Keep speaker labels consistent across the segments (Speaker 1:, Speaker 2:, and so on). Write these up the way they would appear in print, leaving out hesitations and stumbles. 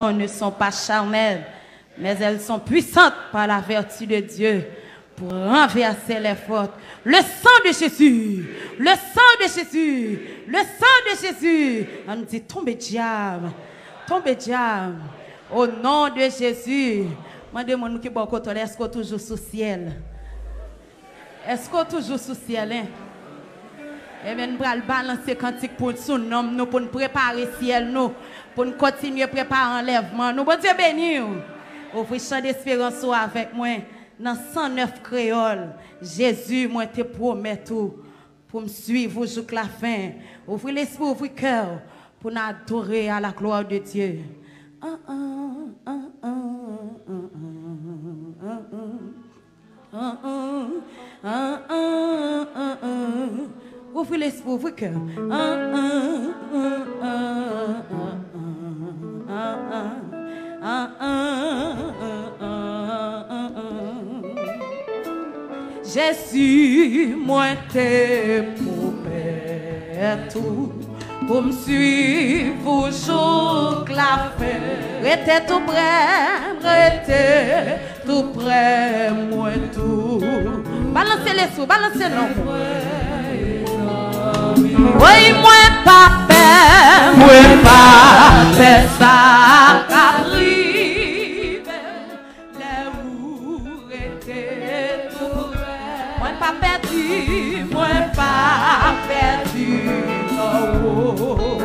Speaker 1: ne sont pas charnelles, mais elles sont puissantes par la vertu de Dieu pour renverser les fautes. Le sang de Jésus, le sang de Jésus, le sang de Jésus. On nous dit, tombez diable, au nom de Jésus. Moi, demande qui est bon côté, est-ce qu'on toujours sous ciel? Est-ce qu'on toujours sous ciel? Hein? Eh bien, nous allons balancer cantique pour nous, pour nous préparer le ciel, nous, pour nous continuer à préparer l'enlèvement. Nous, bon Dieu béni. Ouvrez chant d'espérance avec moi. Dans 109 créoles, Jésus, moi, te promets tout pour me suivre jusqu'à la fin. Ouvrez l'esprit, ouvrez le cœur pour nous adorer à la gloire de Dieu. Ouvrez l'esprit, ouvrez le cœur. Jésus, moi t'es promets tout pour me suivre jusqu'à la fin. Restez tout près, moi tout. Balancez les sous, balancez non. Oui, moi pas faire ça, capri. Les où était tout près. Moi pas perdu, non.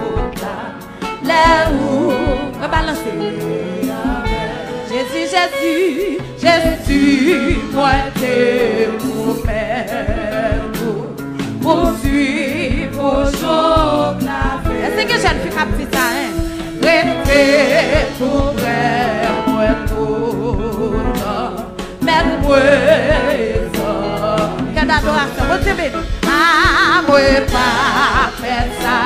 Speaker 1: Les où, balancer. Jésus, moi t'es promets pour suivre jour la vie. Est-ce que j'ai fait un petit ça, hein? Restez tout près, moi tout, mais moi ça. Quelle adoration, bon Dieu béni. Ah, moi pas faire ça,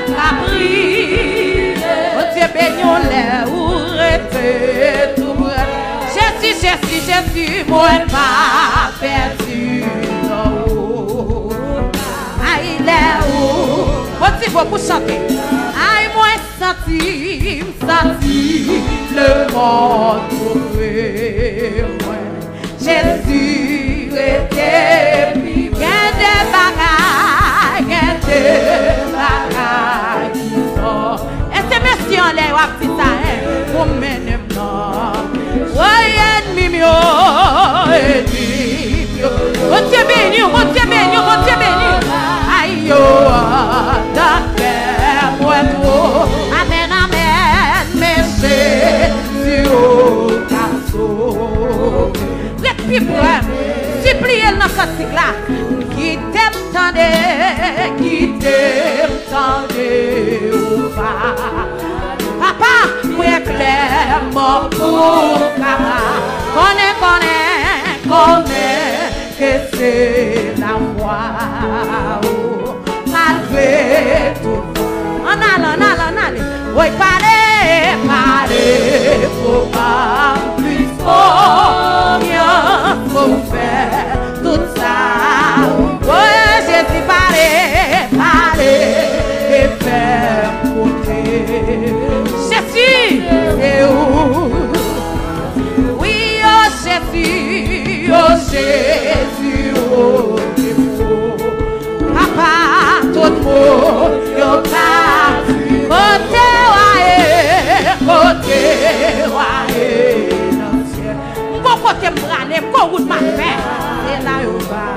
Speaker 1: capri. Bon Dieu béni, on l'est où restez tout près. Jésus, moi pas perdu, non. Il est où? Voici vous pour chanter. Aïe, moi senti le monde trouvé. Jésus était plus. Gain des bagailles qui sont. Et c'est monsieur en l'air, petit ça, pour mener non. Oui, ennemi mio. Mon Dieu béni, mon Dieu béni, mon Dieu béni. Yo, d'accord, moi trop. Amen, amen, mais c'est au casseau. Les pipes, suppliez dans ce cycle-là. Qui t'aime tendez, ou pas. Papa, moi clairement pour Kama. Connais, que c'est la voix. Malgré tout, on allait. Oui, parlez, faut pas plus faut faire tout ça. Oui, Jésus, parlez, et faire côté. Jésus, c'est où? Oui, oh Jésus, oh Papa, tout le monde, yo pas côté wae, non ciel. Mon côté m'brané, mon route m'a fait, et là yo va.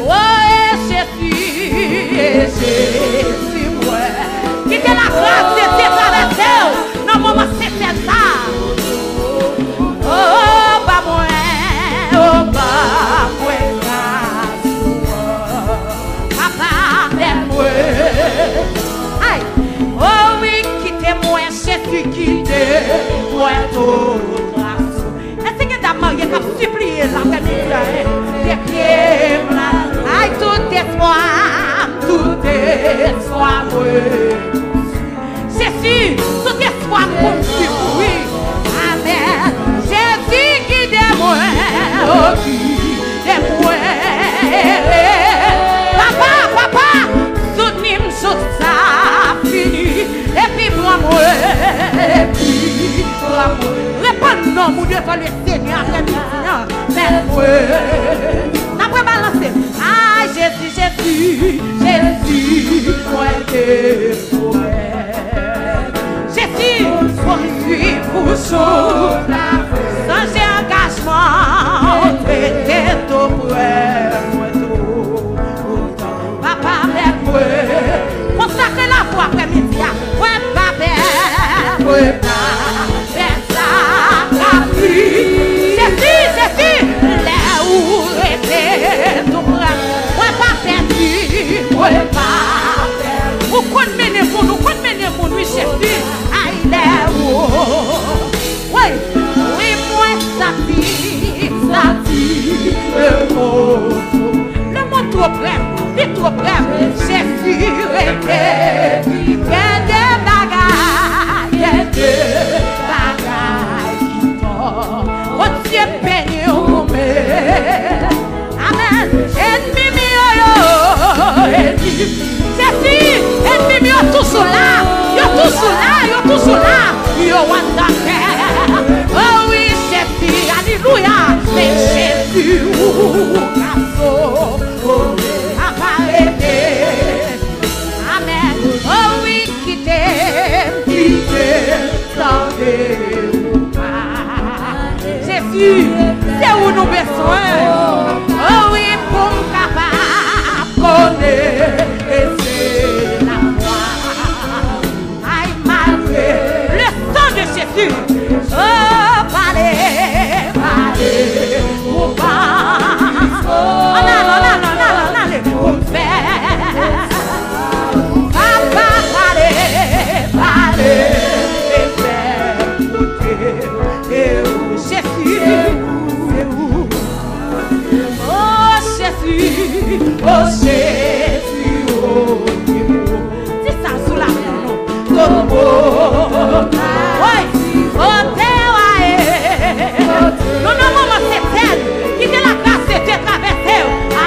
Speaker 1: Oh Jésus, moi, qui te la grâce, c'est ça la terre, non maman c'est ça. Oh pas moi. Aïe, oh oui, quittez-moi, Jésus, quittez-moi tout. Est-ce que t'as marié comme supplié la famille? Aïe, tout espoir, Jésus, tout espoir pour me oui. Amen. Jésus, quittez-moi, oh, quittez-moi. Papa, soutenez-moi, ça fini. Et puis moi, et puis devant le Seigneur après-midi. Mais moi, n'a pas balancé. Ah, Jésus, Jésus, Jésus, moi t'es Jésus, conduit pour sauver la vie. Sans engagement, t'es tout près, moi tout. Papa, avec moi, consacrez la foi après-midi. Ouais, papa, ouais, papa, ça, Jésus, Jésus, là où était tout près. Ouais, pas perdu, ouais, pas perdu. Vous connaissez pour nous, oui, Jésus. Aïe, là où. Ouais, oui, moi, ça dit, le mot trop près, il est trop près. Jésus était, il y a des bagailles, il y a des bagailles qui tombent. Oh Dieu béni au monde. Amen. Ennemi mio, Jésus, ennemi mio, tous là, tous là, yo wanda terre. Oh oui, Jésus, alléluia. Mais Jésus, amen. Oh oui, quittez, savez-vous pas. Jésus, c'est où nous besoin. Oh oui, pour me capable, connaître la foi. Aïe, malgré le sang de Jésus. Oh, parlez, pour pas. On allez, pour me faire. Papa, parlez, et faire goûter. Et où Jésus, c'est où? Oh Jésus, oh c'est ça sous la main, non? Oui, oh non, maman, c'est elle qui te la grâce de te traverser. Ah,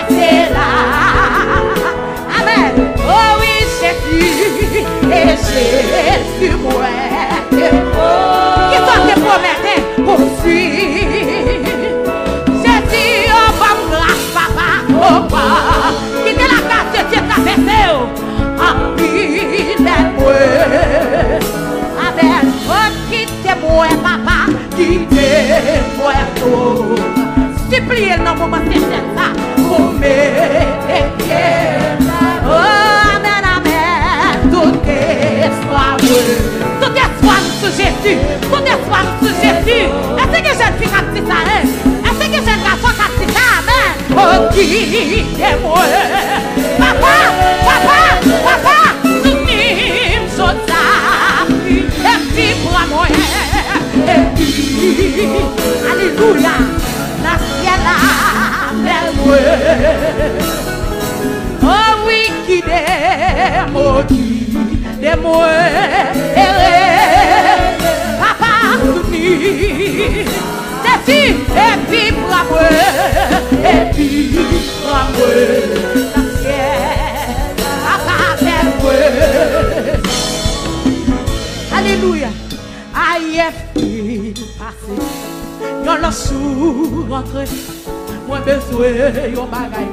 Speaker 1: c'est là. Amen. Oh oui, Jésus, et Jésus, moi. Qui sont tes promesses pour suivre? Jésus, oh, bonne grâce, papa, oh, papa. Qui te la grâce de te traverser. Ah, il est moi. Amen. Oh, quittez-moi, papa. Quittez-moi, tout. Suppliez le moment c'est ça. Pour m'aider. Oh, amen, amen. Tout espoir. Tout espoir sur Jésus. Tout espoir sur Jésus. Est-ce que jeune fille a dit ça? Est-ce que jeune garçon a dit ça? Amen. Oh, quittez-moi. Papa, papa, papa. Soutenez ça. Et puis pour moi. Et puis, alléluia, la ciel a belle. Oh oui, qui des mots, papa, soutenu, c'est si, et puis pour moi, et puis pour moi, la ciel, papa, belle. Alléluia. Aïe, passé, yon la sous rentré, moi besoin yon bagay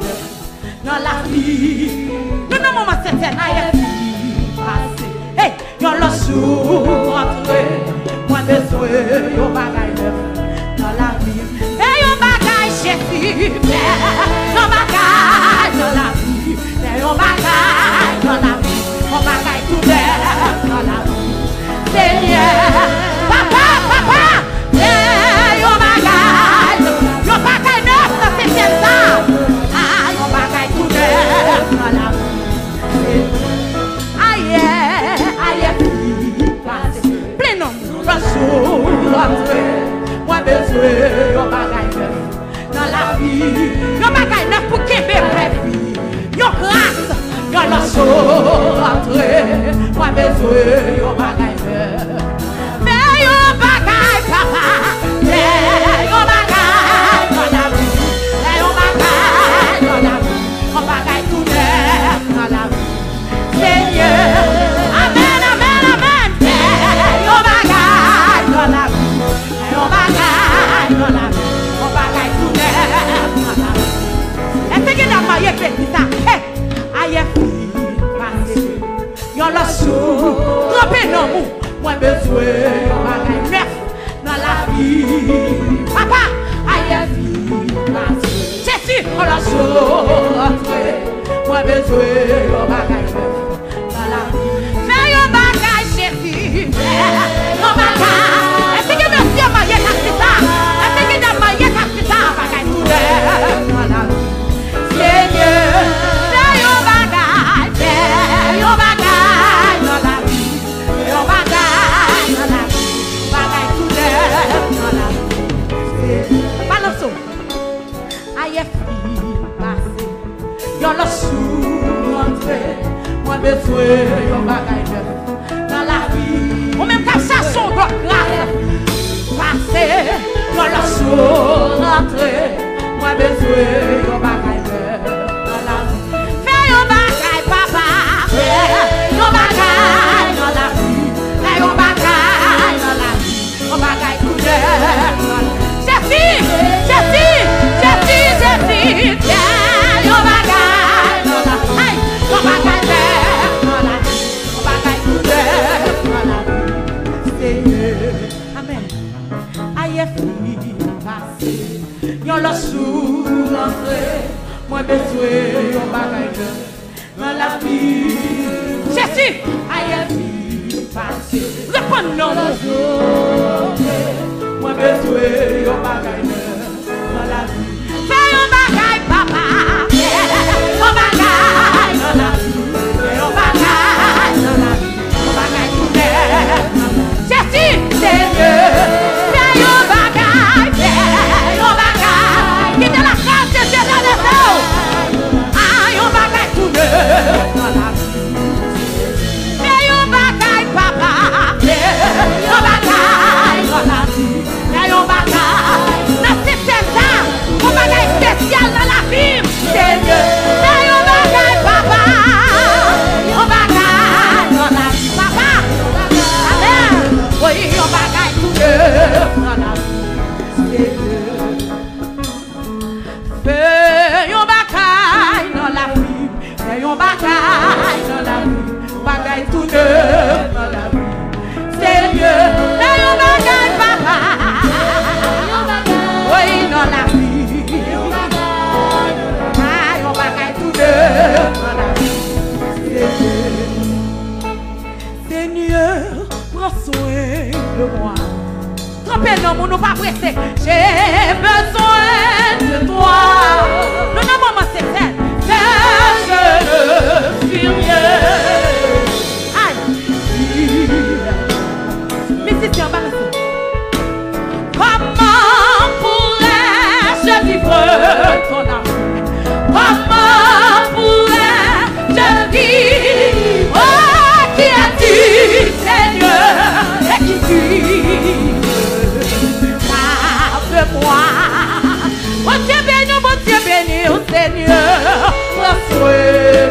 Speaker 1: dans la vie. Non, non, maman, c'est un aïe, passé, hey, yon la sous rentré, moi besoin yon bagay dans la vie. Et yon bagay, Jésus, yon bagay dans la vie, yon bagay dans la vie, yon bagay tout dans la vie. Seigneur, papa, yon bagay neuf dans cette ça. Ah, yon bagay tout neuf dans la vie. Aïe, plein nom, le jour rentré, moi besoin yon bagay neuf dans la vie. Yon bagay neuf pour qu'il y ait vie. Yon grâce, yon le jour rentré, moi besoin yon bagay neuf. Mais yon bagay papa, yon bagay dans la vie, yon bagay dans la vie, yon bagay tout neuf dans la vie. Seigneur, amen, amen, amen. Yon bagay dans la vie, yon bagay. besoin de bagaille neuf dans la vie. Papa, aïe, vie, Jésus, on la sorte. Moi, besoin de bagaille neuf dans la vie. Fais un bagaille, Jésus. Un bagaille. Est-ce que monsieur m'a dit ça? Est-ce que j'ai m'a dit ça? Bagaille neuf dans la vie. Seigneur, fais un bagaille. Fais un bagaille dans la vie. Fais un bagaille dans la vie. Bagaille tout neuf dans la vie. Balançons. Aïe, fille, passé. Y'en a sous rentré. Moi, besoin de bagaille neuf dans la vie. Ou même comme ça, son doigt grave. Passé. Y'en a sous rentré. Moi, besoin de bagaille neuf dans la vie. Fais un bagaille, papa. Fais un bagaille dans la vie. Fais un bagaille dans la vie. Un bagaille tout neuf dans la vie. Jésus, Jésus, Jésus, Jésus, Jésus, un bagaille dans la vie. Un bagaille neuf dans la vie. Un bagaille tout neuf dans la vie. Seigneur, amen. Aïe, fille, passé. Y'en l'a sous rentré. Moi, besoin d'un bagaille neuf dans la vie. Jésus, aïe, fille, passé. Réponds non. Moi, besoin d'un bagaille neuf dans la vie. Fais un bagaille, papa. Fais un bagaille dans la vie. Fais un bagaille dans la vie. Un bagaille tout neuf. Jésus, Seigneur. Fais un bagaille. Fais un bagaille. Quitte la face de Dieu dans les eaux. Aïe, un bagaille tout neuf dans la vie. Fais un bagaille, papa. Fais un bagaille dans la vie. Fais un bagaille. Dans ce système-là, un bagaille spécial dans la vie. Seigneur, fais un bagaille, papa. Un bagaille dans la vie, papa. Amen. Oui, un bagaille tout neuf dans la vie. Fais un bagaille dans la vie. Fais un bagaille dans la vie. Bagaille tout neuf dans la vie. Seigneur, fais un bagaille, papa. Oui, dans la vie. Fais un bagaille tout neuf dans la vie. Seigneur, prends soin de moi. Trompez non, nous pas pressés. J'ai besoin de toi. Nous n'avons pas c'est elle. Je ne suis rien. Aïe. Mais c'est un balance. Comment pourrais-je vivre ton amour? Comment pourrais-je vivre? Oh, qui as-tu, Seigneur? Et qui tu? Garde-moi. Mon Dieu béni, oh Seigneur, prends soin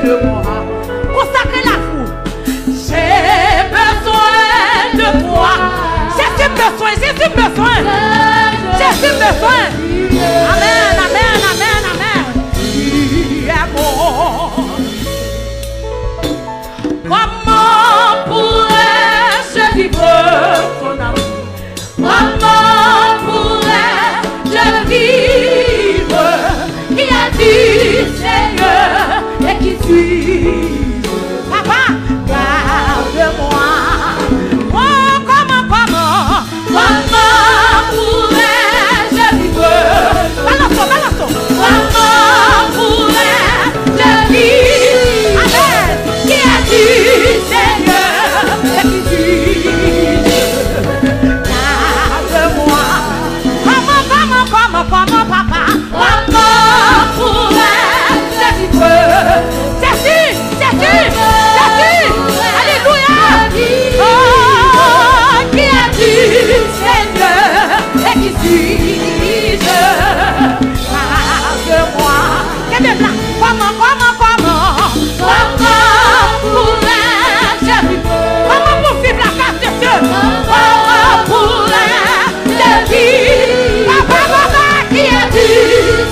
Speaker 1: de moi. Consacrez la foule. J'ai besoin de toi. J'ai besoin, j'ai besoin. J'ai besoin. Amen, amen, amen, amen. Tu es bon. Comment pourrais-je vivre ton amour? Comment pourrais-je vivre? Qui a dit Seigneur et qui suis-je? Papa, garde-moi. Oh, comment pourrais-je vivre? Balançons. Comment pourrais-je vivre? Amen. Qui a dit Seigneur et qui suis-je? Garde-moi. Comment, papa? Comment pourrais-je vivre? Jésus. Alléluia. Oh, qui a dit Seigneur et qui suis-je? Garde-moi. Quel est blanc? Comment pourrais-je vivre? Comment pour vivre la grâce de Dieu? Comment pourrais-je vivre? Papa, qui a dit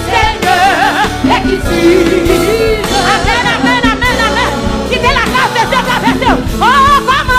Speaker 1: Seigneur et qui suis-je? Amen. Quittez la grâce de Dieu avec Dieu. Oh, comment?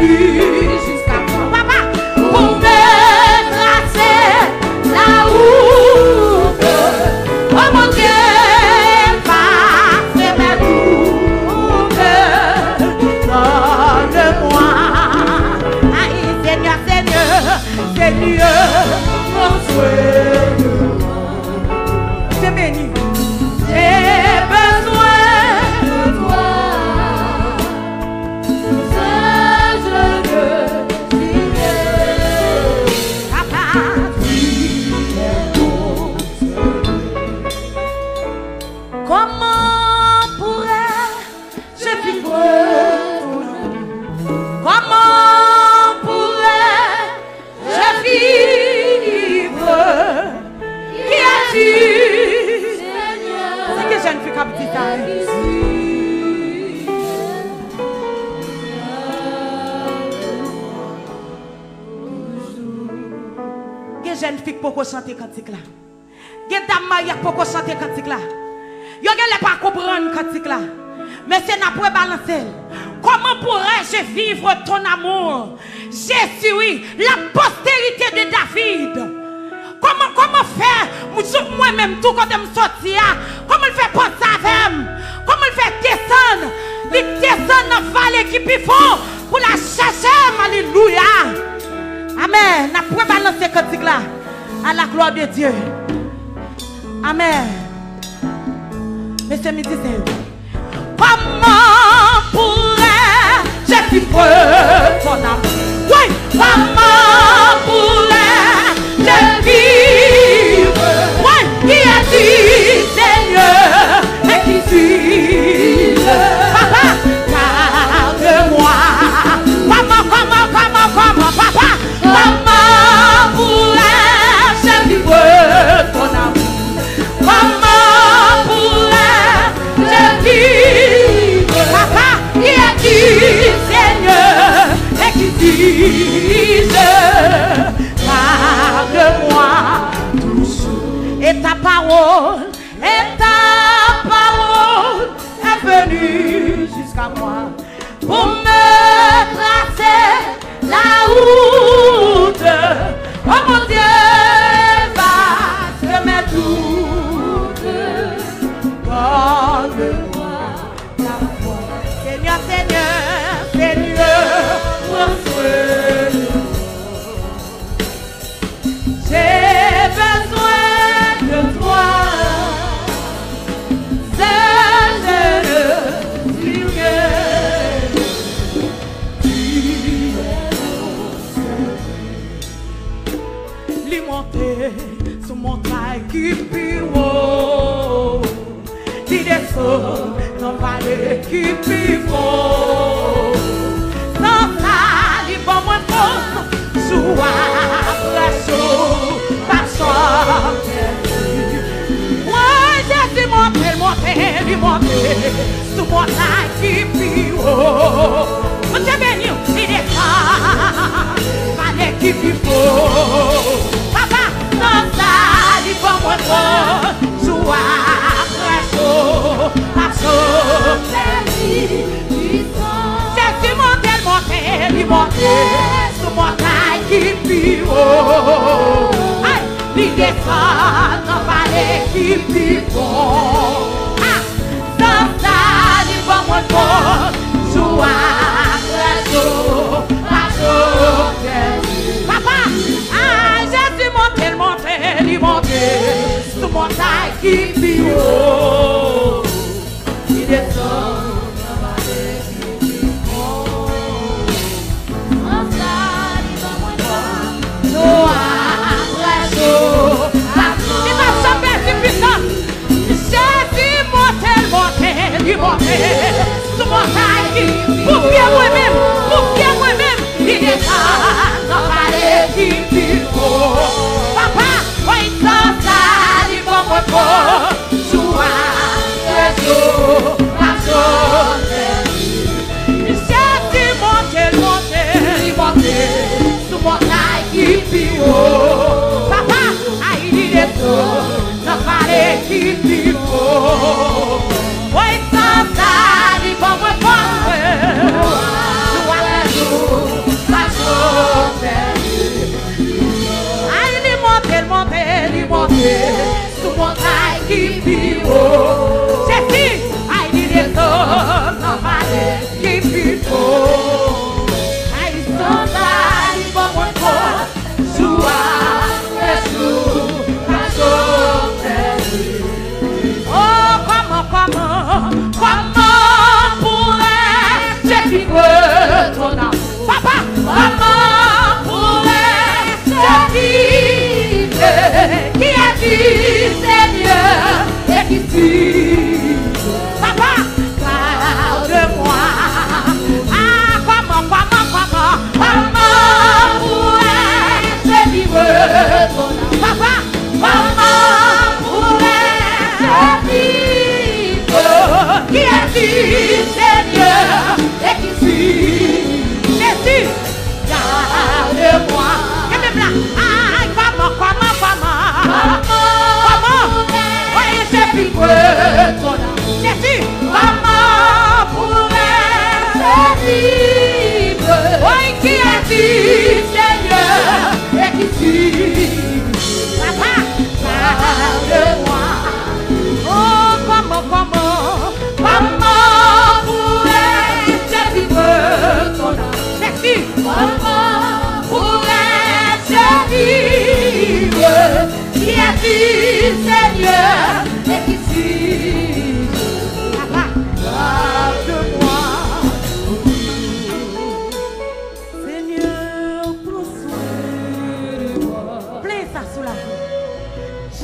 Speaker 1: Jusqu'à quand, papa, pour me tracer là où scientifique pour chanter cantique là. Gen dame mariée pour chanter cantique là. Yo gen pas comprendre cantique là. Mais c'est n'a pas balancer. Comment pourrais-je vivre ton amour? Jésus, oui, la postérité de David. Comment faire moi-même tout quand je me sortir? Comment il fait penser avec? Comment il fait descendre? Il descend dans la vallée qui est fort pour la chercher. Alléluia. Amen. N'a pas balancer cantique là à la gloire de Dieu. Amen. Mais c'est midi c'est. Comment pourrais-je vivre ton amour? Oui, comment pourrais-je vivre? Oui, qui a dit Seigneur et qui dit Papa, garde-moi. Comment, Papa, comment pourrais-je vivre ton amour? Comment pourrais-je vivre? Papa, qui a dit Seigneur et qui dit garde-moi toujours. Et ta parole est venue jusqu'à moi pour me tracer la route. Oh mon Dieu, efface mes doutes. Garde-moi la foi. Seigneur, prends soin de moi. J'ai besoin de toi. Seul je ne suis que tu es. L'immonter sur mon taille qui pire. Qui descend dans la vallée qui pire. Sans ça, il va moins force. Sois pression, pas moi, Jésus monte, sous mon taille qui pire. Mon Dieu béni, il descend, fallait qui pire. Papa, sans ça, il va moins force. Sois pression, pas Jésus monte, sous mon taille qui pire. Il descend dans la vallée qui pire. Sans ça, il va moins fort. Joue après jour, par jour. Papa, Jésus monte, sous mon taille qui pire. Il descend. Il monte sous mon taille pour bien moi-même, il descend dans la vallée qui pire. Papa, oui, sans ça, il va me voir, joie, jour, par jour. Jésus monte sous mon taille qui pire. Papa, il descend dans la vallée qui pire. Oui, sans ça, il va me voir. Joie le jour, la journée. Il monte, sous mon taille qui pire. Jésus, il descend dans la vallée qui pire. Sans ça, il va me voir. Joie le jour, la journée.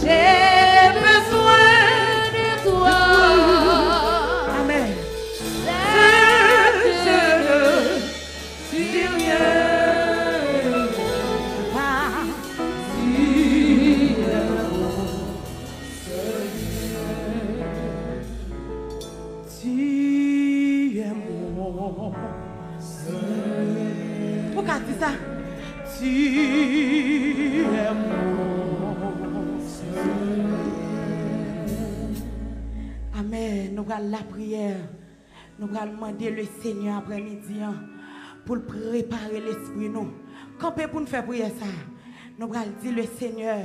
Speaker 1: J'ai besoin de toi. Amen. Je ne suis rien. Pas si tu es mon Seigneur. Pourquoi tu dis ça? Tu es mon Seigneur. Amen. Nous allons la prière. Nous allons demander le Seigneur après-midi pour préparer l'esprit nous. Campez pour nous faire prier ça. Nous allons dire le Seigneur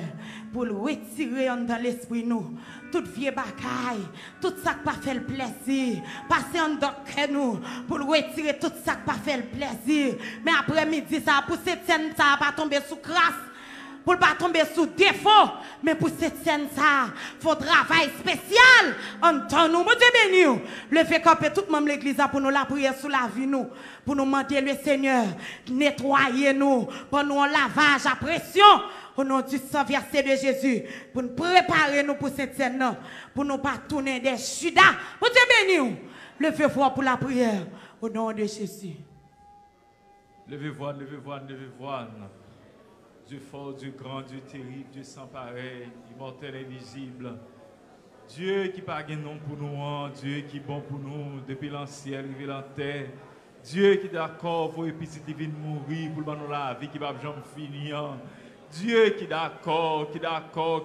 Speaker 1: pour le retirer dans l'esprit nous. Toute vieille bagaille, tout ça qui pas fait le plaisir, passer en cœur nous pour le retirer tout ça qui pas fait le plaisir. Mais après-midi ça pour cette scène ça va tomber sous grâce. Pour ne pas tomber sous défaut, mais pour cette scène, ça, faut travail spécial en temps nous. Mon Dieu béni, le fait camper tout le monde l'église pour nous la prière sous la vie nous, pour nous demander le Seigneur, nettoyer nous, pour nous un lavage à pression, au nom du sang versé de Jésus, pour nous préparer nous pour cette scène, pour nous pas tourner des Judas. Mon Dieu béni, levez-vous pour la prière, au nom de Jésus.
Speaker 2: Levez-vous, levez-vous, levez-vous. Dieu fort, Dieu grand, Dieu terrible, Dieu sans pareil, immortel, invisible. Dieu qui pas de nom pour nous, Dieu qui est bon pour nous depuis l'ancien, arrivé dans la terre. Dieu qui est d'accord pour les petits divines mourir pour nous la vie qui va jamais finir. Dieu qui est d'accord,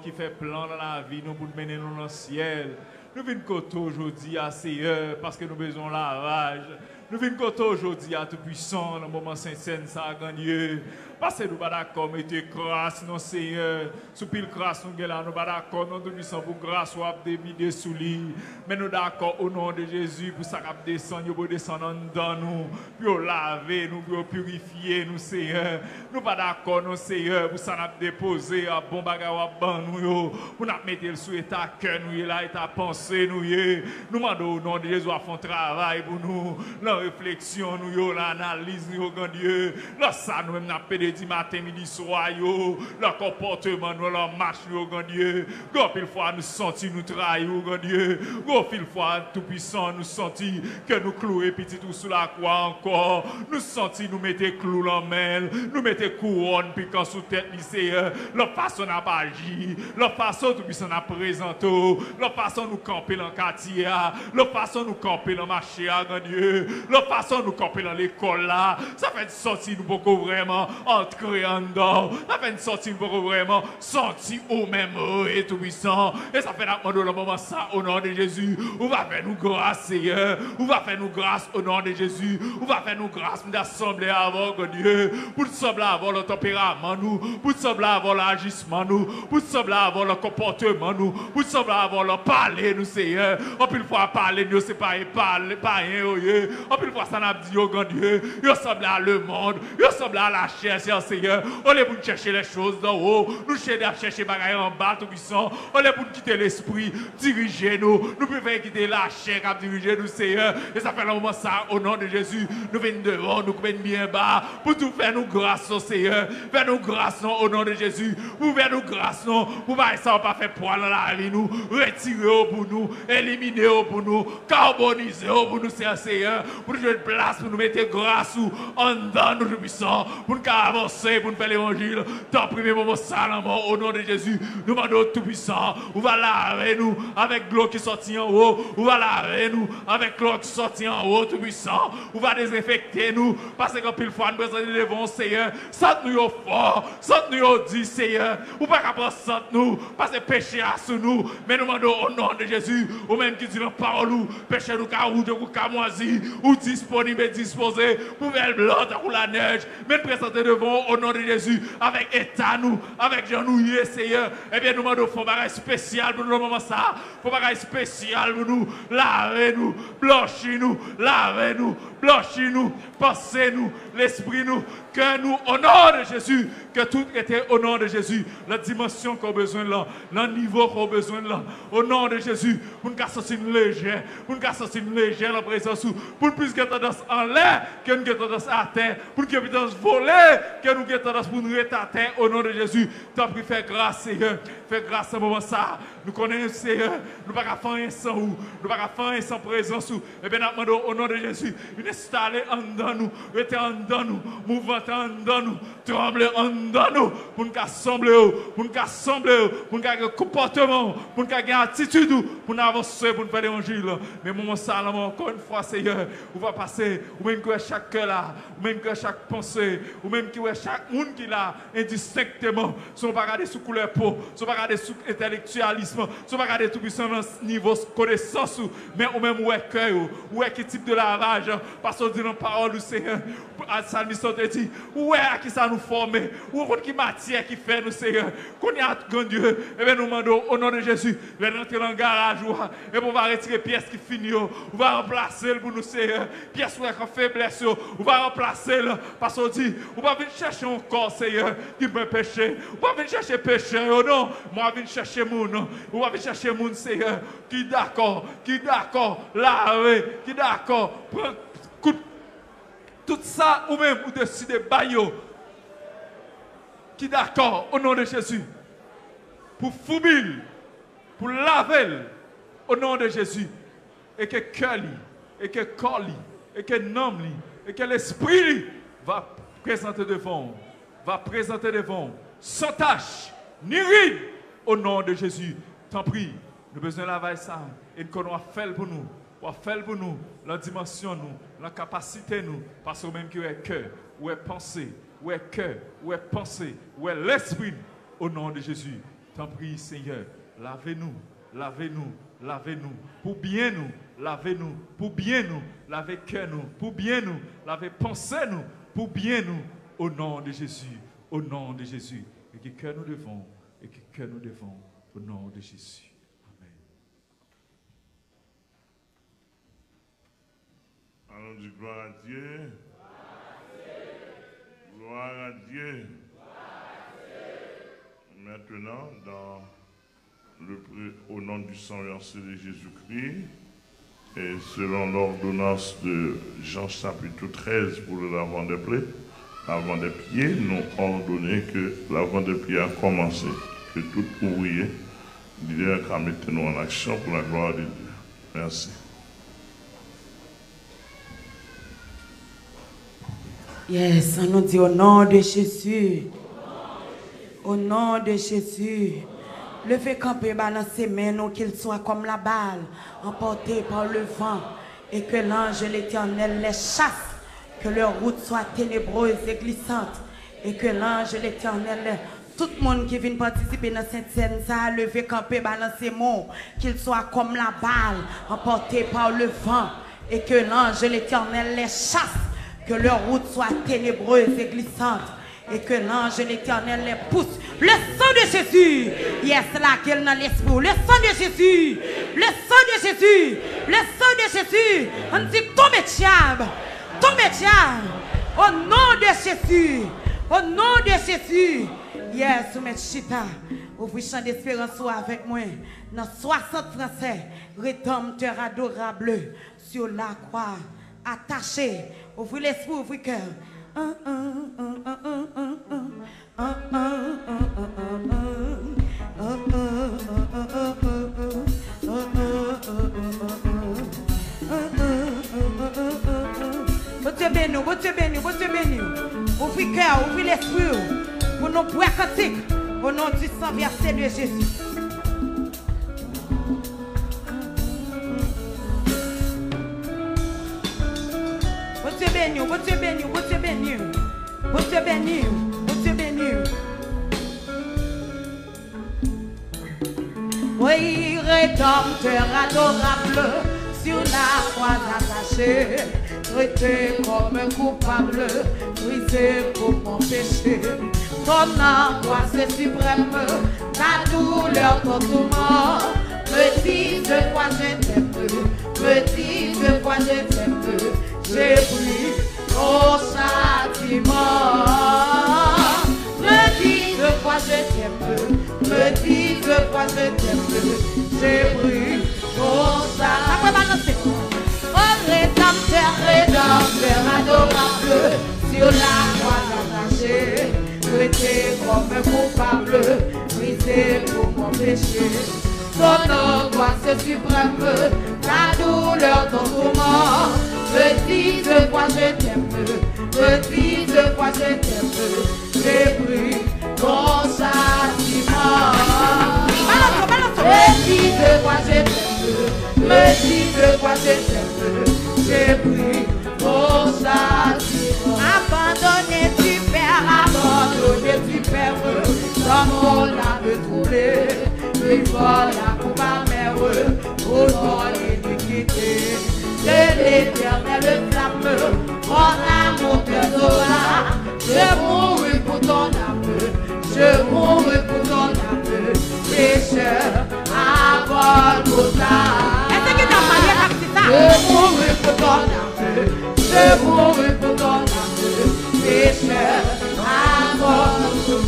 Speaker 2: qui fait plan dans la vie nous pour mener nous dans le ciel. Nous venons côté aujourd'hui à Seigneur parce que nous avons besoin de lavage. Nous venons côté aujourd'hui à Tout-Puissant dans le moment Saint-Saint, ça a gagné. Parce que nous sommes d'accord, mettez grâce, non Seigneur. Sous pile grâce, nous sommes là, nous sommes d'accord, non Tout-Puissant pour grâce, ou abdémider sous lui. Mais nous sommes d'accord au nom de Jésus pour ça qu'on descend, nous descendre dans nous, pour laver, nous pour purifier, nous Seigneur. Nous pas d'accord, non Seigneur, pour ça nous déposer à bon bagage à nous, pour nous mettre le sous état cœur, nous là, état pensée, nous demandons au nom de Jésus à faire un travail pour nous, la réflexion, nous l'analyse, nous grand Dieu, là ça nous même n'a pas de matin, midi, soir, le comportement, nous, la marche, nous, grand Dieu. Quand pile fois nous sentons nous trahir, grand Dieu. Quand pile fois tout puissant nous sentons que nous clouons petit tout sous la croix encore. Nous sentons nous mettons clous dans la main, nous mettons couronne piquant sous tête lycéen. La façon n'a pas agi, la façon tout puissant n'a présenté, la façon nous camper dans le quartier, la façon nous camper dans le marché, grand Dieu. La façon nous camper dans l'école là, ça fait sortir nous beaucoup vraiment entrer en dedans, ça fait sortir beaucoup vraiment sortir au même et tout puissant. Et ça fait demander le moment ça au nom de Jésus. On va faire nous grâce Seigneur, on va faire nous grâce au nom de Jésus. On va faire nous grâce d'assembler avant Dieu, pour sembler avoir le tempérament nous, pour sembler avoir l'agissement nous, pour sembler avoir le comportement nous, pour sembler avoir le parler nous Seigneur. On peut le fois parler nous c'est pas parler pas rien. On peut le fois ça n'a dit au grand Dieu, il ressemble à le monde, il ressemble à la chair Seigneur. On est pour chercher les choses d'en haut, nous chercher bagaille en bas tout puissant. On est pour quitter l'esprit, diriger nous, nous préférons quitter la chair qui diriger nous Seigneur. Et ça fait un moment ça au nom de Jésus, nous venons devant, nous venons bien bas pour tout faire nous grâce au Seigneur. Faire nous grâce non, au nom de Jésus, pour faire nous grâce non, pour pas ça on pas faire poil dans la vie nous, retirer pour nous, éliminer pour nous, carboniser pour nous Seigneur, pour nous jouer une place pour nous mettre grâce en dedans nous puissants, pour nous avancer, pour nous faire l'évangile. Dans le premier moment, salamment, au nom de Jésus, nous demandons tout puissant. On va laver nous avec l'eau qui sortit en haut. On va laver nous avec l'eau qui sortit en haut, tout puissant. On va désinfecter nous, parce que pile fois nous présentons devant Seigneur. Sente-nous au fort, sente-nous au dit Seigneur. Ou pas qu'après sente-nous, parce que péché à sous nous. Mais nous demandons au nom de Jésus, ou même qui dit la parole, péché nous car ou de ou camoisi, ou disponible et disposé, pour faire le blanc ou la neige. Mais nous présenter devant au nom de Jésus, avec état nous, avec genouillé Seigneur. Eh bien nous demandons un bagage spécial pour nous le moment ça. Un bagage spécial pour nous, lavez-nous, blanchis-nous, lavez-nous, blanchis-nous, pensez-nous, l'esprit nous, que nous, au nom de Jésus, que tout était au nom de Jésus, la dimension qu'on a besoin de là, le niveau qu'on a besoin de là, au nom de Jésus, pour nous sortir une légère, pour nous sortir une légère la présence, pour nous plus tendance en l'air, que nous tendance à terre, pour nous tendance voler, que nous tendance pour nous être à terre, au nom de Jésus, tu as pris faire grâce, Seigneur, Fais grâce à un moment ça. Nous connaissons, Seigneur. Nous ne pouvons pas faire rien sans vous. Nous ne pouvons pas faire rien sans présence. Et bien, nous demandons au nom de Jésus, une installer en dedans nous, rester en dedans nous, mouvement en dedans nous, trembler en dedans nous, pour nous assembler, pour nous assembler, pour nous avoir un comportement, pour nous avoir une attitude, pour nous avancer, pour nous faire l'évangile. Mais moment ça, encore une fois, Seigneur, on va passer, ou même que chaque cœur là, ou même que chaque pensée, ou même que chaque monde qui là, indistinctement, si on ne va pas regarder sous couleur peau, si on ne va pas regarder sous intellectualisme, si on ne va pas regarder tout puissant niveau connaissance, mais ou même où est cœur, où est quel type de lavage, parce qu'on dit dans la parole du Seigneur, à Salmiste te dit, où est à qui ça nous forme, où est qui matière qui fait nous, Seigneur, qu'on y a grand Dieu, et bien nous demandons au nom de Jésus, de rentrer dans le garage, et on va retirer pièces qui finissent, on va remplacer pour nous, Seigneur, pièces où est en faiblesse, on va remplacer, parce qu'on dit, on va venir chercher encore, Seigneur, qui peut pécher, on va venir chercher péché, non, moi venir chercher mon, on va venir chercher mon, Seigneur, qui d'accord, laver, qui d'accord, prendre tout ça, ou même vous décidez, baillot, qui d'accord, au nom de Jésus, pour foubil, pour laver, au nom de Jésus, et que cœur, et que corps, et que nom, et que l'esprit va présenter devant, sans tâche, ni ride, au nom de Jésus. T'en prie, nous avons besoin de laver ça, et qu'on va faire pour nous. On faire pour nous la dimension, nous, la capacité, nous, parce que même qui est cœur, où est pensée, où est cœur, où est pensée, où est l'esprit, au nom de Jésus. T'en prie, Seigneur, lavez-nous, pour bien nous, lavez-nous, pour bien nous, lavez cœur nous, pour bien nous, lavez pensée nous, pour bien nous, au nom de Jésus, et que cœur nous devons, au nom de Jésus.
Speaker 3: Allons dire gloire à Dieu. Gloire à Dieu. Maintenant, au nom du sang versé de Jésus-Christ, et selon l'ordonnance de Jean chapitre 13 pour le lavement des plaies, lavement des pieds, nous ordonnons que le lavement des pieds a commencé, que tout ouvrier, leader, qu'à mettre nous en action pour la gloire de Dieu. Merci.
Speaker 1: Yes, on nous dit au nom de Jésus. Au nom de Jésus. Levez camper, balancer mains, nous qu'ils soient comme la balle, emportés par le vent, et que l'ange de l'Éternel les chasse, que leur route soit ténébreuse et glissante, et que l'ange de l'Éternel, tout le monde qui vient participer dans cette scène, ça, lever camper, balancer mains, qu'ils soient comme la balle, emportés par le vent, et que l'ange de l'Éternel les chasse, que leur route soit ténébreuse et glissante, et que l'ange de l'Éternel les pousse. Le sang de Jésus, yes, là, qu'elle dans l'esprit. Le sang de Jésus, le sang de Jésus, le sang de Jésus. On dit tombe diable, au nom de Jésus, au nom de Jésus. Yes, vous mettez chita, ouvrez chant d'espérance avec moi. Dans 60 français, rédempteur adorable sur la croix, attaché. Ouvrez l'esprit, ouvrez le cœur. Dieu béni. Ouvrez le cœur, ouvrez l'esprit pour nous pouvoir cantique au nom du sang versé de Jésus. Dieu béni. Oui, rédempteur adorable, sur la croix attachée, traité comme coupable, brisé pour mon péché. Ton angoisse suprême, ta douleur, ton tourment, me dis de quoi je t'aime, j'ai pris au châtiment. Me dis de quoi je t'aime, j'ai pris au châtiment. Oh rédempteur adorable, sur la croix attachée, traité comme un coupable, brisé pour mon péché. Ton angoisse suprême, ta douleur, ton tourment, me dis de quoi je t'aime, me dis de quoi je t'aime, j'ai pris ton châtiment. Me dis de quoi je t'aime, me dis de quoi je t'aime, j'ai pris ton châtiment. Abandonné tu perds, dans mon âme troublée, vivre la coupe amère, au nom de l'iniquité. De l'éternel flamme, mon amour perdonnera, je mourrai pour ton âme, je mourrai pour ton âme, pécheur à Golgotha. Est-ce que tu as parlé comme ça? Je mourrai pour ton âme, je mourrai pour ton âme, pécheur à Golgotha.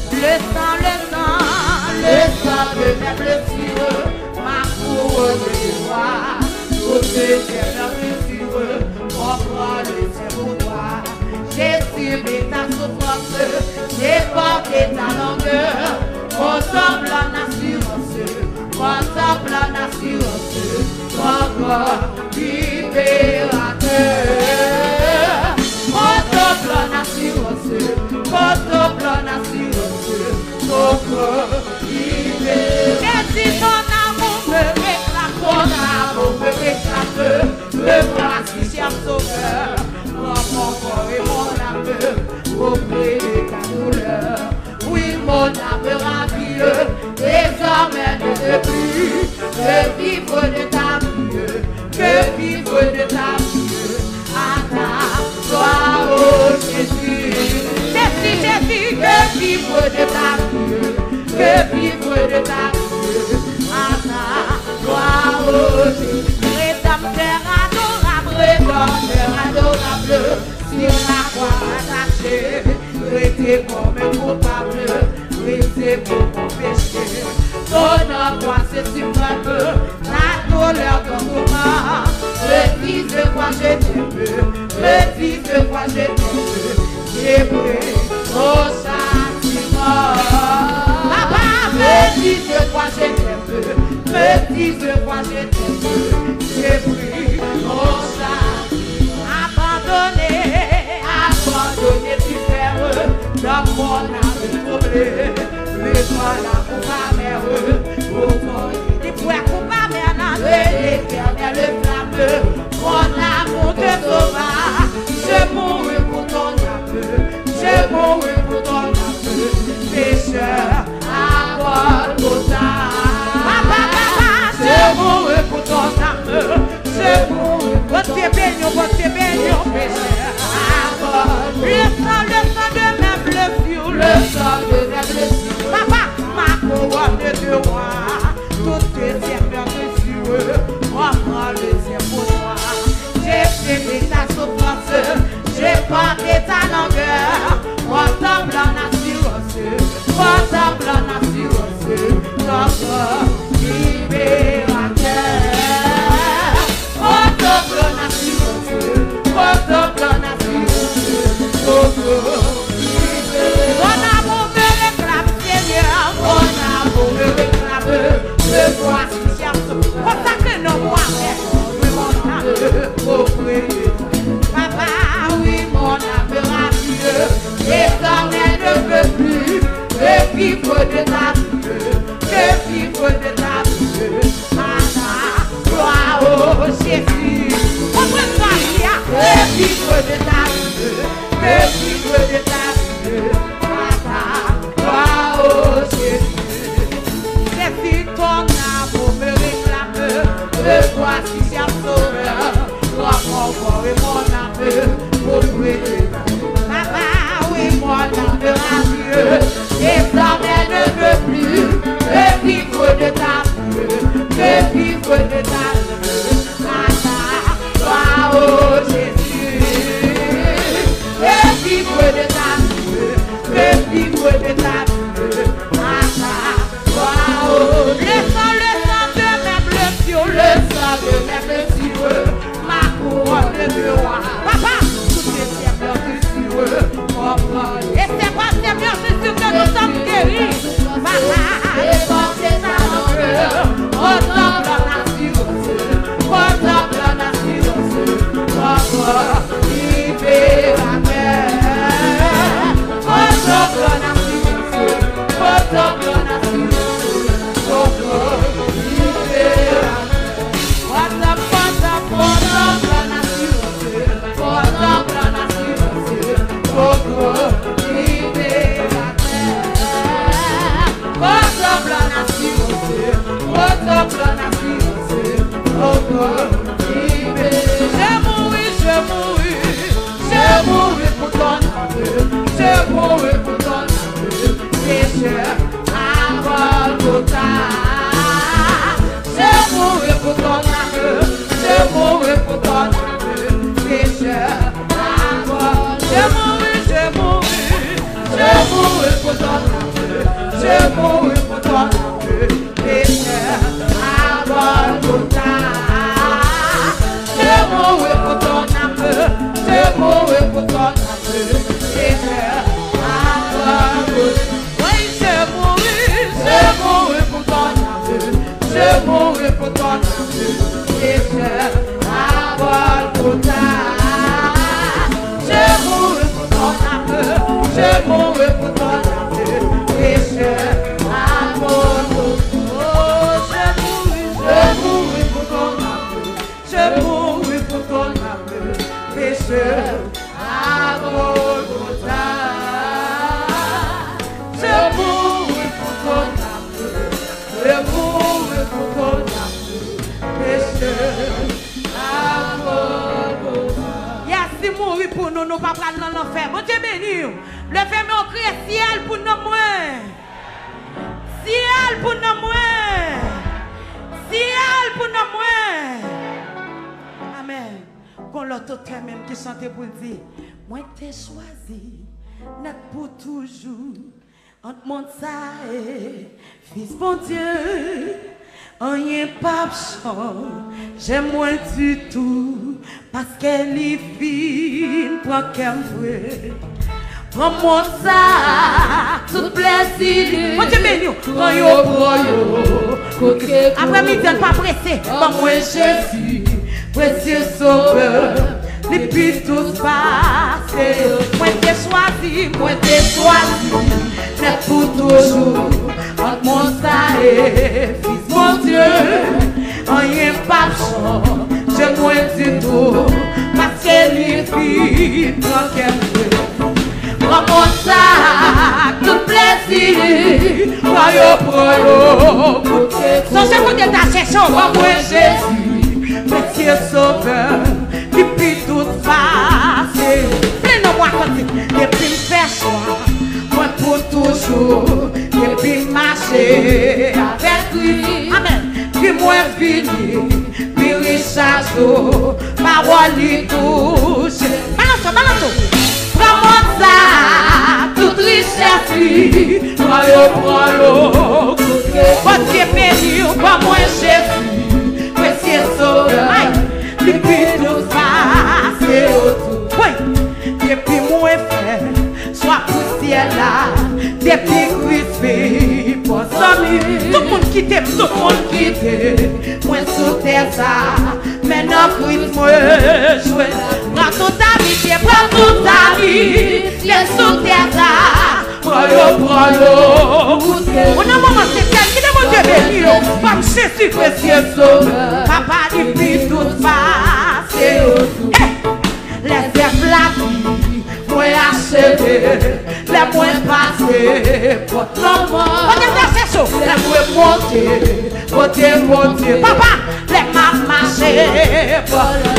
Speaker 1: Le sang de mes blessures, ma couronne de joie, toutes éternelles blessures, comprends le ciel pour toi. J'ai subi ta souffrance, j'ai porté ta longueur, contemple en assurance, contemple en assurance, mon corps libérateur. Contemple en assurance, contemple en assurance, ton corps libérateur. Et si ton amour me réclame, ton amour me réclame, me voici cher sauveur, prends mon corps et mon âme auprès de ta douleur. Oui, mon âme ravie, désormais ne veux plus que vivre de ta vie, que vivre de ta vie, à ta gloire, oh Jésus. Jésus, que vivre de ta vie, que vivre de ta vie, à ta gloire, oh Jésus. Rédempteur adorable, sur la croix attachée, traité comme un coupable, brisé pour mon péché. Ton angoisse suprême, la douleur ton tourment, me dis de quoi je t'aime, me dis de quoi je t'aime, j'ai pris ton châtiment. Papa, me dis de quoi je t'aime, me dis de quoi je t'aime, j'ai pris ton châtiment. Abandonné tu perds, dans mon âme troublée, mais voilà pour ma mère, pour ton lit, pour ma mère, l'éternel flamme, mon amour te sauva, je mourrai pour ton âme, je mourrai pour ton âme, pécheur à Golgotha. Papa, je mourrai pour ton âme, je mourrai pour ton âme, pécheur à Golgotha. Le sang de mes blessures, le sang de mes blessures, papa, ma couronne de roi, toutes tes blessures, reprends le ciel pour toi. J'ai subi ta souffrance, j'ai porté ta longueur, contemple en assurance, contemple en assurance, ton corps libérateur. Contemple en assurance, contemple en assurance, ton corps libérateur. Mon amour me réclame, Seigneur, mon amour me réclame, me voici cher sauveur. Consacre nos mois, oui, mon âme, auprès de toi. Papa, oui, mon âme ravie, désormais ne veux plus que vivre de ta vie, que vivre de ta vie, à ta gloire, oh Jésus. Montre-toi, que vivre de ta vie, que vivre de ta vie, à ta gloire, oh Jésus. Jésus, ton amour me réclame, me voici cher sauveur, toi mon corps et mon âme, pour louer tes mains. Papa, oui, mon âme ravie, désormais ne veux plus que vivre de ta vie, que vivre de ta vie, à ta gloire, oh Jésus. Que vivre de ta vie, que vivre de ta vie, à ta gloire, oh Jésus. Le sang de mes blessures, ma couronne de roi. Papa, toutes les amour pécheur à Golgotha. Je mourrai pour ton amour, je mourrai pour ton amour pécheur à Golgotha. Je mourrai pour ton amour, je mourrai pour ton amour pécheur à Golgotha. Je mourrai pour ton amour, je mourrai pour ton amour pécheur à Golgotha. Si mourir pour nous, nous ne pouvons pas dans l'enfer. Mon Dieu béni, le fait au cri ciel pour nous moins. Ciel pour nous moins. Ciel pour nous moins. Amen. Qu'on l'autre même qui chante pour dire, moi t'ai choisi, net pour toujours. Entre mon ça et fils bon Dieu. Rien pas change, j'aime moins du tout, parce qu'elle est fine, pour qu'elle me prends-moi ça, tout plaisir. Mon Dieu béni, prends yo, après-midi, ne pas pressé, prends-moi Jésus, précieux sauveur, les puis tout passé. Moi t'ai choisi, mais pour toujours, entre mon ça et fils. Mon Dieu, rien pas change, je moins du tout, parce qu'elle est fine, quand qu'elle veut. Prends-moi ça, tout plaisir, prends-yo, sans ce côté d'accession, prends-moi Jésus, précieux sauveur, depuis toute face. Prenez-moi côté, depuis me faire choix, moi pour toujours, depuis marcher avec lui. Amen. Puis moi fini, puis richage, parole lui touche. Balance. Prends-moi ça, toute richesse lui, prends-le. Votre Dieu béni, prends-moi Jésus, précieux sauveur, depuis tout face. Oui, depuis moi frère, soit poussière là, depuis crucifix, pour s'amuser. Tout le monde quitte, moi sous terre ça, maintenant Christ moi joué. Prends toute ta vie, viens sous terre ça, prends-le. On a un moment spécial, qui est mon Dieu béni, comme Jésus précieux sauveur, papa depuis toute face. Laissez la vie, moi acheter, les moins passer, pour l'envoi. Les moins monter, papa, les m'a marcher.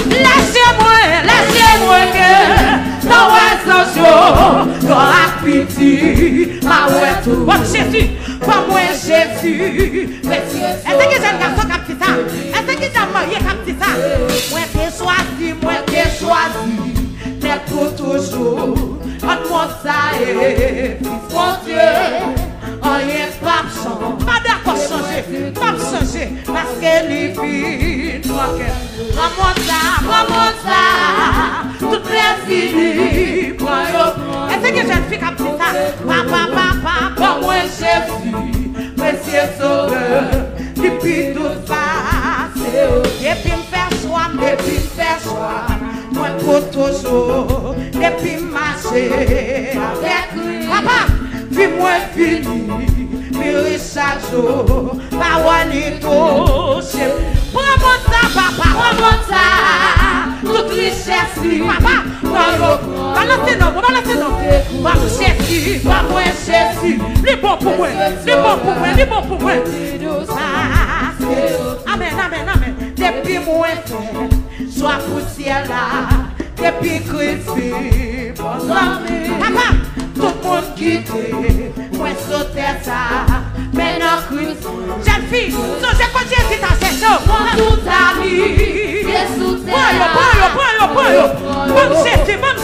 Speaker 1: Laissez-moi que, dans les dans la pitié, ma ouette, bon Jésus, pas moi Jésus. Est-ce que j'ai un garçon qui ça? Est-ce que j'ai un marié qui ça? Moi qui choisi, mais pour toujours, entre moi ça et fils mon Dieu, rien pas changer, pas d'accord changer, parce qu'elle est fine, prends-moi ça, toute plaisir, est-ce que jeune fille qui dit ça? Papa, prends-moi Jésus, précieux sauveur, depuis toute face, depuis me faire choix, moi pour toujours, depuis marcher avec lui. Papa, puis moi fini, puis chaque jour, parole et touche. Prends-moi ça, papa, prends-moi ça, toute richesse, papa, balancez non, pas moi Jésus, les bons pour moi, Amen, depuis moi frère, sois poussière là, depuis crucifix, papa, tout le monde quitte, moi sauter ça, maintenant crucifix. Jeune fille, songez quand Jésus t'a cherché, tout ta vie, bon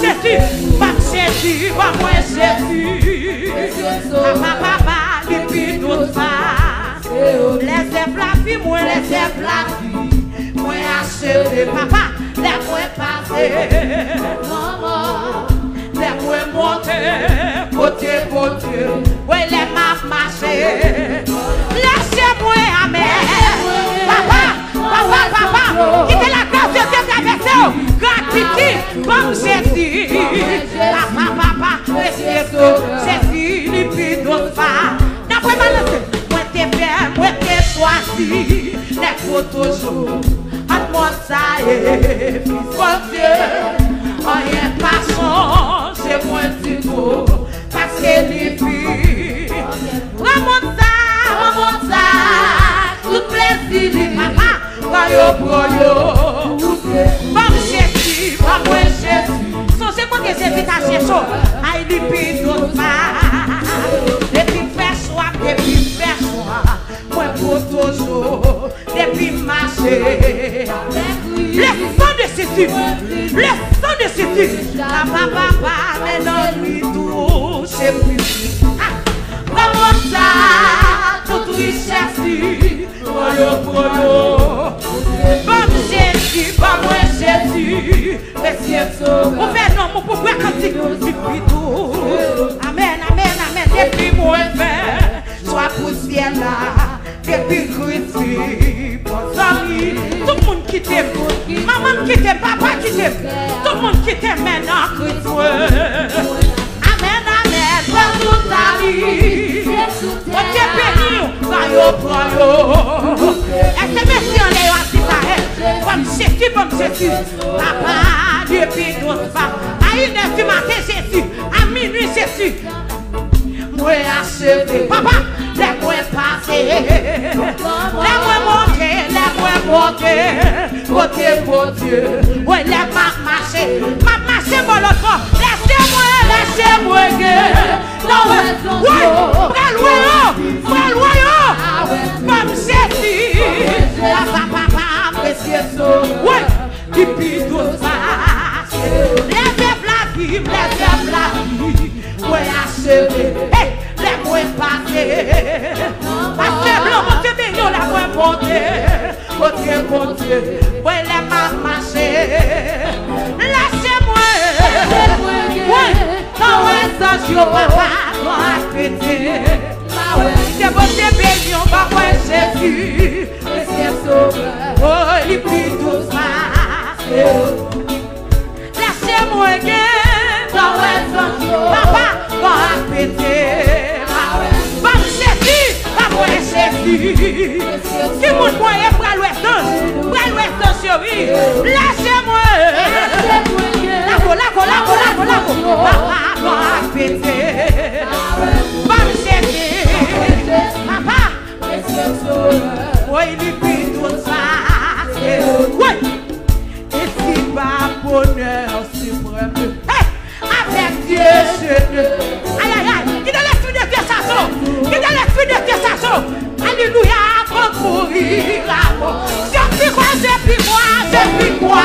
Speaker 1: Jésus, pas moi Jésus, papa, depuis toute face, laissez la vie, moi acheter, papa, laisse-moi passer, maman, laisse-moi monter, côté, oui, laisse-moi marcher, laissez-moi, amen, papa, choisi, n'est pour toujours. À moi ça est, fils de Dieu. Rien pas changé, moi du tout. Parce que les filles, remonte ça, tout plaisir, papa, quand yo broyo. Bon Jésus, pas moi Jésus. Songez-moi que Jésus t'a cherché, aïe, il prie d'autres pas. Depuis faire choix, moi pour toujours, depuis marcher. Le sang de Jésus, le sang de Jésus, la papa, maintenant lui touche plus. Comment ça, toute richesse, bon Jésus, pas moi Jésus, on fait non, mon pauvre cantique, depuis tout. Amen, amen, amen, depuis moi, soit poussière là, depuis Christ, bon ami, tout le monde qui t'aime, maman qui t'aime, papa qui t'aime, tout le monde qui t'aime maintenant, Christ. Amen, amen, pour toute ta vie, on t'est béni, quand yo prend yo. Est-ce que merci en l'air à Israël, comme Jésus, papa, depuis notre femme, à 1h du matin Jésus, à minuit Jésus, moi achevé, papa, laisse-moi passer, laisse-moi monter, côté pour Dieu, ouais, laisse-moi marcher, mon l'autre, laissez-moi, non, ouais, frère loyaux, comme Jésus, papa, précieux, ouais, qui pille tout ça, laissez la vie, ouais, achevé, laisse-moi passer, parce que blanc, mon Dieu, béni, laisse-moi monter, côté, ouais, laisse-moi marcher, laissez-moi, ouais, non, ouais, ça, je papa, moi, pété, c'est bon, c'est béni, on va voir Jésus, oh, il prie tout ça, laissez-moi, non, ouais, ça, papa, moi, pété, bon, Jésus, pas moi, Jésus, si mon moyen, bras l'ouest, chérie, laissez-moi, papa, moi, pété, bon, Jésus, papa, oui, il prie tout ça, oui, et si pas bonheur suprême, avec Dieu, je ne, aïe, qui dans l'esprit de Dieu, alléluia, pour mourir, je puis quoi,